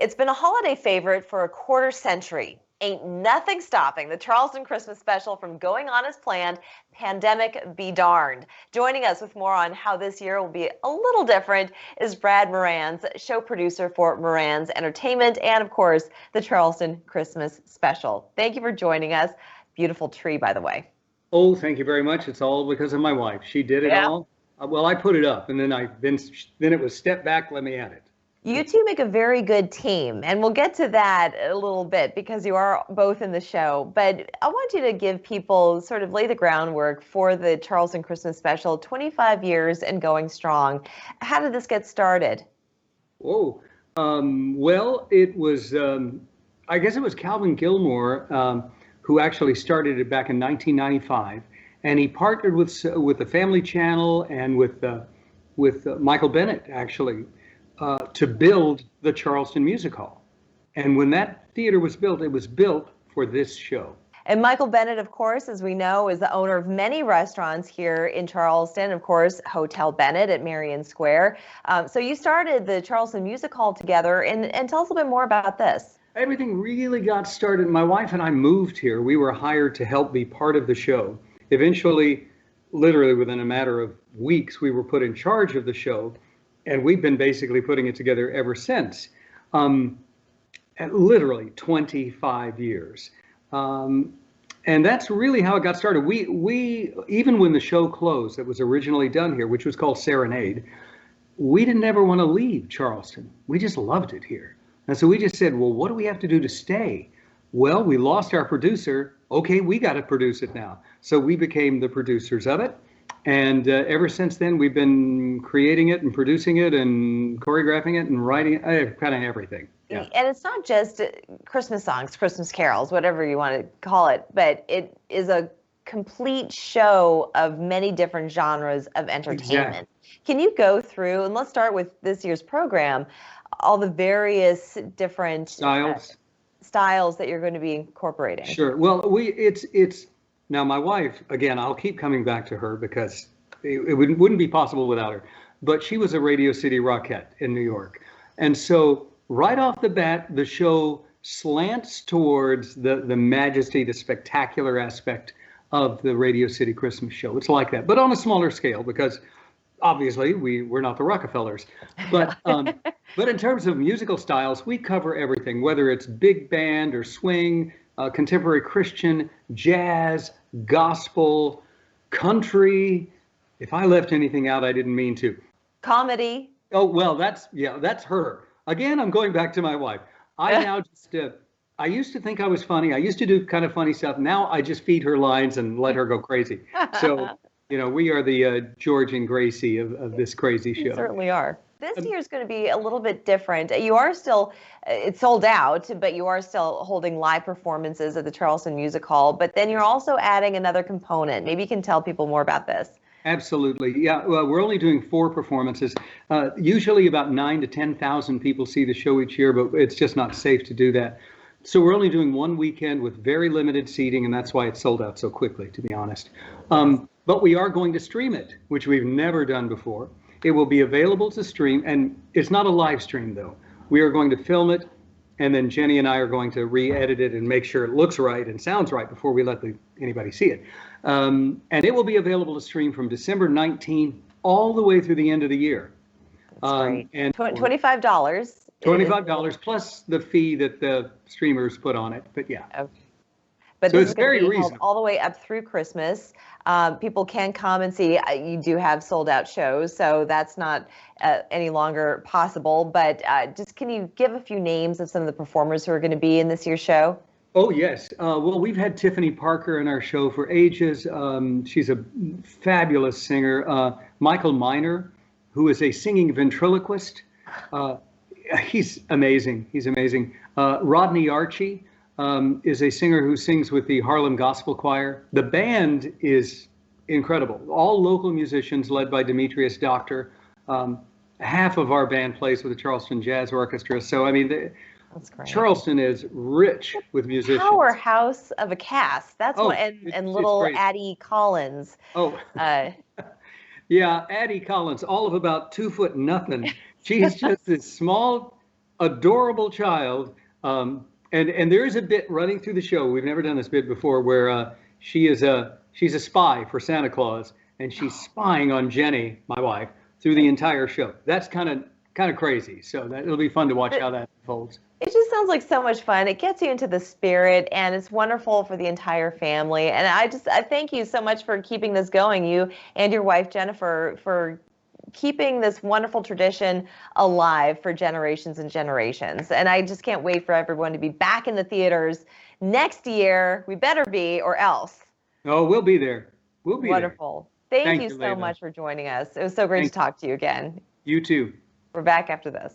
It's been a holiday favorite for a quarter century. Ain't nothing stopping the Charleston Christmas Special from going on as planned, pandemic be darned. Joining us with more on how this year will be a little different is Brad Moranz, show producer for Moranz Entertainment and, of course, the Charleston Christmas Special. Thank you for joining us. Beautiful tree, by the way. Oh, thank you very much. It's all because of my wife. She did it all. Well, I put it up, and then it was step back, let me at it. You two make a very good team, and we'll get to that a little bit because you are both in the show. But I want you to give people, sort of lay the groundwork for the Charleston Christmas Special, 25 years and going strong. How did this get started? Oh, well, it was, I guess it was Calvin Gilmore who actually started it back in 1995. And he partnered with the Family Channel and with Michael Bennett, actually, to build the Charleston Music Hall. And when that theater was built, it was built for this show. And Michael Bennett, of course, as we know, is the owner of many restaurants here in Charleston. Of course, Hotel Bennett at Marion Square. So you started the Charleston Music Hall together. And tell us a bit more about this. Everything really got started. My wife and I moved here. We were hired to help be part of the show. Eventually, literally within a matter of weeks, we were put in charge of the show. And we've been basically putting it together ever since, literally 25 years. And that's really how it got started. We even when the show closed, that was originally done here, which was called Serenade, we didn't ever want to leave Charleston. We just loved it here. And so we just said, well, what do we have to do to stay? Well, we lost our producer. Okay, we got to produce it now. So we became the producers of it. And ever since then, we've been creating it and producing it and choreographing it and writing it, kind of everything. Yeah. And it's not just Christmas songs, Christmas carols, whatever you want to call it, but it is a complete show of many different genres of entertainment. Exactly. Can you go through, and let's start with this year's program, all the various different styles that you're going to be incorporating? Sure. Well, it's now, my wife, again, I'll keep coming back to her because it wouldn't be possible without her, but she was a Radio City Rockette in New York. And so right off the bat, the show slants towards the majesty, the spectacular aspect of the Radio City Christmas show. It's like that, but on a smaller scale because obviously we're not the Rockefellers. But but in terms of musical styles, we cover everything, whether it's big band or swing, contemporary Christian, jazz, gospel, country. If I left anything out, I didn't mean to. Comedy. Oh, well, that's her. Again, I'm going back to my wife. I now just, I used to think I was funny. I used to do kind of funny stuff. Now I just feed her lines and let her go crazy. So, we are the George and Gracie of this crazy show. You certainly are. This year is going to be a little bit different. You are still, it's sold out, but you are still holding live performances at the Charleston Music Hall. But then you're also adding another component. Maybe you can tell people more about this. Absolutely. Yeah, well, we're only doing 4 performances. Usually about 9,000 to 10,000 people see the show each year, but it's just not safe to do that. So we're only doing one weekend with very limited seating, and that's why it's sold out so quickly, to be honest. But we are going to stream it, which we've never done before. It will be available to stream, and it's not a live stream, though. We are going to film it, and then Jenny and I are going to re-edit it and make sure it looks right and sounds right before we let anybody see it. And it will be available to stream from December 19 all the way through the end of the year. That's great. And $25. $25 plus the fee that the streamers put on it. But yeah. Okay. But so this is very reasonable all the way up through Christmas. People can come and see. You do have sold out shows, so that's not any longer possible. But just can you give a few names of some of the performers who are going to be in this year's show? Oh, yes. Well, we've had Tiffany Parker in our show for ages. She's a fabulous singer. Michael Miner, who is a singing ventriloquist. He's amazing. He's amazing. Rodney Archie is a singer who sings with the Harlem Gospel Choir. The band is incredible. All local musicians led by Demetrius Doctor. Half of our band plays with the Charleston Jazz Orchestra. So, I mean, that's great. Charleston is rich with musicians. Powerhouse of a cast. That's what, and little Addie Collins. Oh, yeah, Addie Collins, all of about 2 foot nothing. She's just this small, adorable child. And there is a bit running through the show. We've never done this bit before, where she's a spy for Santa Claus, and she's spying on Jenny, my wife, through the entire show. That's kind of crazy. So it'll be fun to watch how that unfolds. It just sounds like so much fun. It gets you into the spirit, and it's wonderful for the entire family. And I thank you so much for keeping this going, you and your wife, Jennifer, for keeping this wonderful tradition alive for generations and generations. And I just can't wait for everyone to be back in the theaters next year. We better be, or else. Oh, we'll be there. We'll be wonderful. There. Thank you so much for joining us. It was so great to talk to you again. You too. We're back after this.